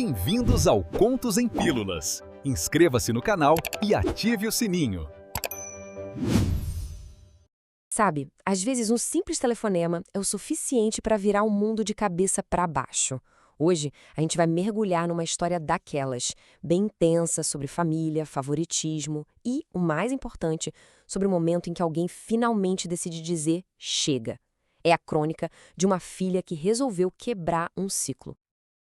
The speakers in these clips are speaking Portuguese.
Bem-vindos ao Contos em Pílulas. Inscreva-se no canal e ative o sininho. Sabe, às vezes um simples telefonema é o suficiente para virar um mundo de cabeça para baixo. Hoje, a gente vai mergulhar numa história daquelas, bem intensa, sobre família, favoritismo e, o mais importante, sobre o momento em que alguém finalmente decide dizer chega. É a crônica de uma filha que resolveu quebrar um ciclo.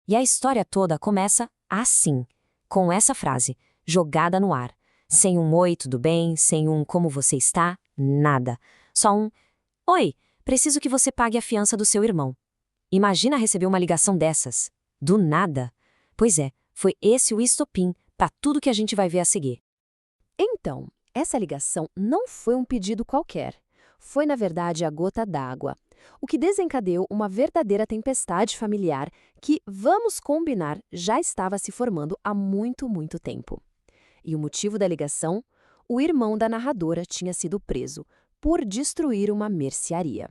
E a história toda começa assim, com essa frase, jogada no ar. Sem um oi, tudo bem, sem um como você está, nada. Só um oi, preciso que você pague a fiança do seu irmão. Imagina receber uma ligação dessas. Do nada. Pois é, foi esse o estopim para tudo que a gente vai ver a seguir. Então, essa ligação não foi um pedido qualquer. Foi, na verdade, a gota d'água. O que desencadeou uma verdadeira tempestade familiar que, vamos combinar, já estava se formando há muito, muito tempo. E o motivo da ligação? O irmão da narradora tinha sido preso por destruir uma mercearia.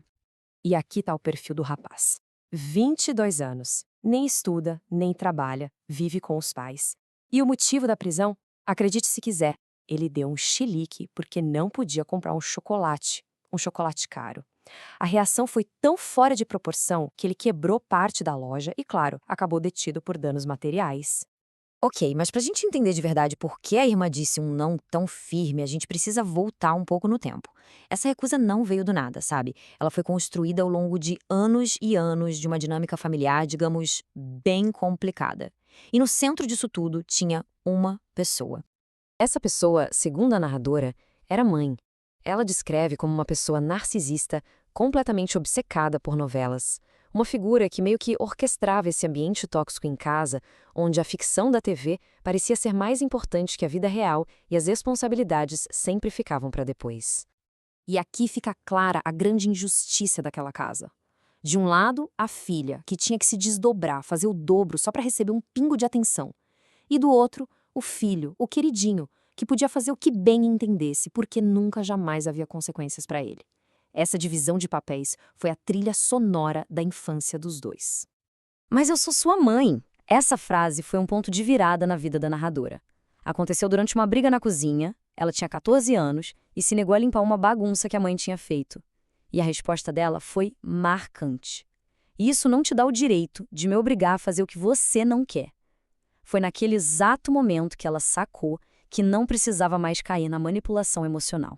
E aqui está o perfil do rapaz. 22 anos. Nem estuda, nem trabalha, vive com os pais. E o motivo da prisão? Acredite se quiser, ele deu um chilique porque não podia comprar um chocolate caro. A reação foi tão fora de proporção que ele quebrou parte da loja e, claro, acabou detido por danos materiais. Ok, mas pra gente entender de verdade por que a irmã disse um não tão firme, a gente precisa voltar um pouco no tempo. Essa recusa não veio do nada, sabe? Ela foi construída ao longo de anos e anos de uma dinâmica familiar, digamos, bem complicada. E no centro disso tudo tinha uma pessoa. Essa pessoa, segundo a narradora, era a mãe. Ela descreve como uma pessoa narcisista, completamente obcecada por novelas. Uma figura que meio que orquestrava esse ambiente tóxico em casa, onde a ficção da TV parecia ser mais importante que a vida real e as responsabilidades sempre ficavam para depois. E aqui fica clara a grande injustiça daquela casa. De um lado, a filha, que tinha que se desdobrar, fazer o dobro só para receber um pingo de atenção. E do outro, o filho, o queridinho, que podia fazer o que bem entendesse, porque nunca jamais havia consequências para ele. Essa divisão de papéis foi a trilha sonora da infância dos dois. Mas eu sou sua mãe. Essa frase foi um ponto de virada na vida da narradora. Aconteceu durante uma briga na cozinha, ela tinha 14 anos e se negou a limpar uma bagunça que a mãe tinha feito. E a resposta dela foi marcante. Isso não te dá o direito de me obrigar a fazer o que você não quer. Foi naquele exato momento que ela sacou que não precisava mais cair na manipulação emocional.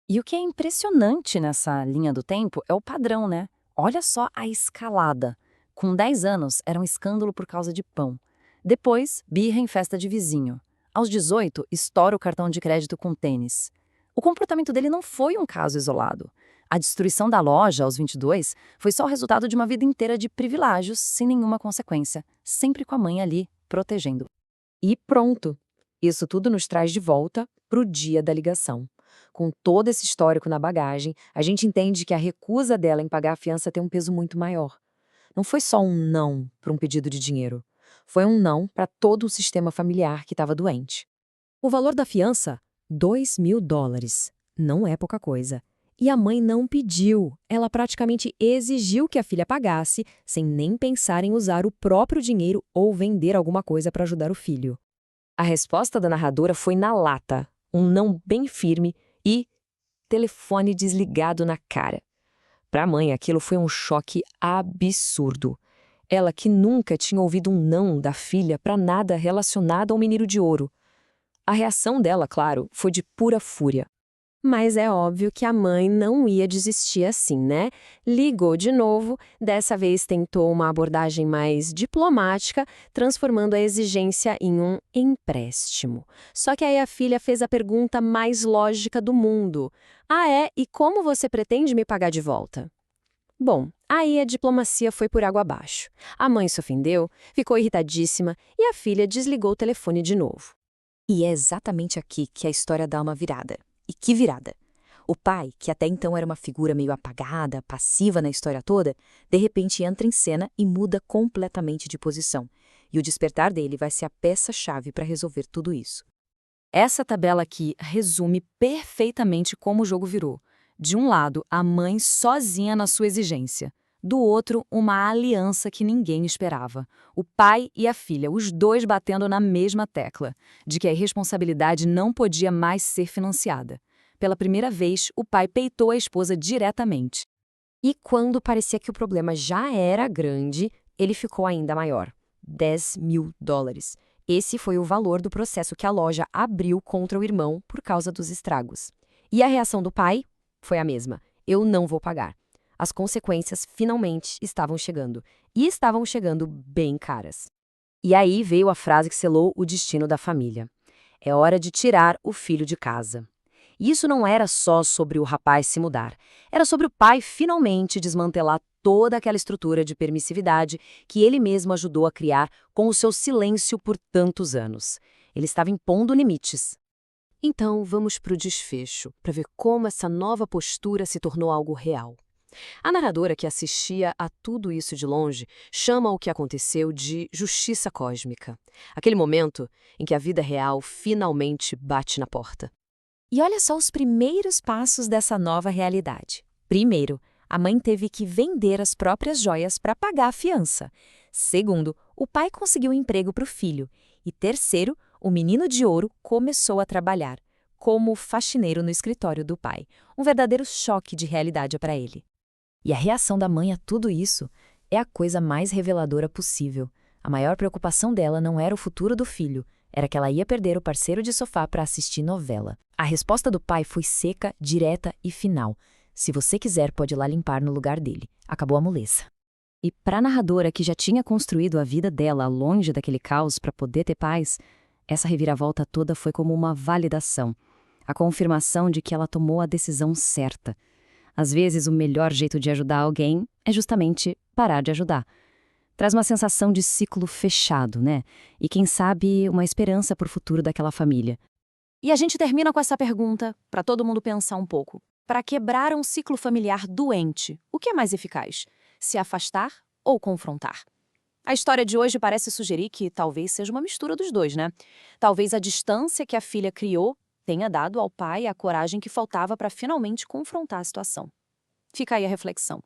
E o que é impressionante nessa linha do tempo é o padrão, né? Olha só a escalada. Com 10 anos, era um escândalo por causa de pão. Depois, birra em festa de vizinho. Aos 18, estoura o cartão de crédito com tênis. O comportamento dele não foi um caso isolado. A destruição da loja, aos 22, foi só o resultado de uma vida inteira de privilégios, sem nenhuma consequência, sempre com a mãe ali, protegendo. E pronto! Isso tudo nos traz de volta para o dia da ligação. Com todo esse histórico na bagagem, a gente entende que a recusa dela em pagar a fiança tem um peso muito maior. Não foi só um não para um pedido de dinheiro. Foi um não para todo o sistema familiar que estava doente. O valor da fiança? $2.000. Não é pouca coisa. E a mãe não pediu. Ela praticamente exigiu que a filha pagasse, sem nem pensar em usar o próprio dinheiro ou vender alguma coisa para ajudar o filho. A resposta da narradora foi na lata, um não bem firme e telefone desligado na cara. Para a mãe, aquilo foi um choque absurdo. Ela que nunca tinha ouvido um não da filha para nada relacionado ao menino de ouro. A reação dela, claro, foi de pura fúria. Mas é óbvio que a mãe não ia desistir assim, né? Ligou de novo, dessa vez tentou uma abordagem mais diplomática, transformando a exigência em um empréstimo. Só que aí a filha fez a pergunta mais lógica do mundo. Ah, é? E como você pretende me pagar de volta? Bom, aí a diplomacia foi por água abaixo. A mãe se ofendeu, ficou irritadíssima e a filha desligou o telefone de novo. E é exatamente aqui que a história dá uma virada. E que virada! O pai, que até então era uma figura meio apagada, passiva na história toda, de repente entra em cena e muda completamente de posição. E o despertar dele vai ser a peça-chave para resolver tudo isso. Essa tabela aqui resume perfeitamente como o jogo virou. De um lado, a mãe sozinha na sua exigência. Do outro, uma aliança que ninguém esperava. O pai e a filha, os dois batendo na mesma tecla, de que a irresponsabilidade não podia mais ser financiada. Pela primeira vez, o pai peitou a esposa diretamente. E quando parecia que o problema já era grande, ele ficou ainda maior. $10.000. Esse foi o valor do processo que a loja abriu contra o irmão por causa dos estragos. E a reação do pai foi a mesma: eu não vou pagar. As consequências finalmente estavam chegando. E estavam chegando bem caras. E aí veio a frase que selou o destino da família: é hora de tirar o filho de casa. E isso não era só sobre o rapaz se mudar. Era sobre o pai finalmente desmantelar toda aquela estrutura de permissividade que ele mesmo ajudou a criar com o seu silêncio por tantos anos. Ele estava impondo limites. Então, vamos para o desfecho, para ver como essa nova postura se tornou algo real. A narradora que assistia a tudo isso de longe chama o que aconteceu de justiça cósmica. Aquele momento em que a vida real finalmente bate na porta. E olha só os primeiros passos dessa nova realidade. Primeiro, a mãe teve que vender as próprias joias para pagar a fiança. Segundo, o pai conseguiu um emprego para o filho. E terceiro, o menino de ouro começou a trabalhar como faxineiro no escritório do pai. Um verdadeiro choque de realidade para ele. E a reação da mãe a tudo isso é a coisa mais reveladora possível. A maior preocupação dela não era o futuro do filho, era que ela ia perder o parceiro de sofá para assistir novela. A resposta do pai foi seca, direta e final. Se você quiser, pode ir lá limpar no lugar dele. Acabou a moleza. E para a narradora que já tinha construído a vida dela longe daquele caos para poder ter paz, essa reviravolta toda foi como uma validação. A confirmação de que ela tomou a decisão certa. Às vezes, o melhor jeito de ajudar alguém é justamente parar de ajudar. Traz uma sensação de ciclo fechado, né? E quem sabe uma esperança para o futuro daquela família. E a gente termina com essa pergunta, para todo mundo pensar um pouco. Para quebrar um ciclo familiar doente, o que é mais eficaz? Se afastar ou confrontar? A história de hoje parece sugerir que talvez seja uma mistura dos dois, né? Talvez a distância que a filha criou tenha dado ao pai a coragem que faltava para finalmente confrontar a situação. Fica aí a reflexão.